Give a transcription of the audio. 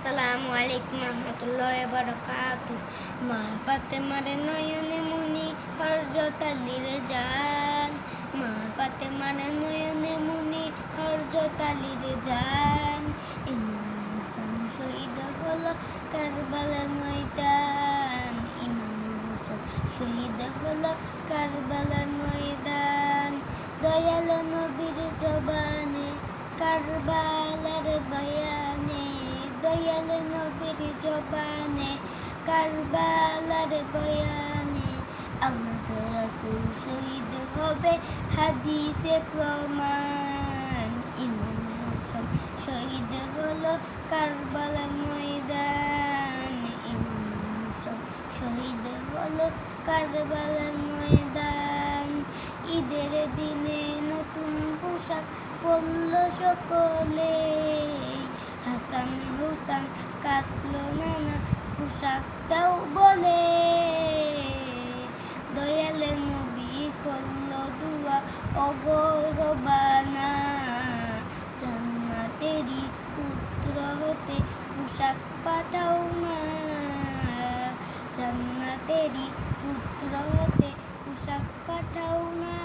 আসসালামু আলাইকুম রহমতুল্লাহ বারাকাতু। মা ফাতেমার নয়নে মুনি হযরত আলীর জান। মা ফাতেমার নয়নে মুনি হযরত আলীর জান। ইমাম হোসেন শহীদ হলো কারবালার ময়দান। ইমাম হোসেন শহীদ হলো কারবালার ময়দান। দয়াল নবীর জবানে কারবালার বয়ানে, দয়াল নবীর জবানে কারবালার বয়ানে। আমাদের রাসূল শহীদ হবে হাদিসে প্রমাণ। ইমাম হোসেন শহীদ হলো কারবালার ময়দান। ইমাম হোসেন শহীদ হলো কারবালার ময়দান। ঈদের দিনে নতুন পোশাক পরল সকলে। হাসান হুসান কাঁদলো নানা পোশাক দাও বলে। দয়াল নবী করলো দুয়া অগরবানা। জান্নাতেরই পুত্র হতে পোশাক পাঠাও না। জান্নাতেরই পুত্র হতে পোশাক পাঠাও না।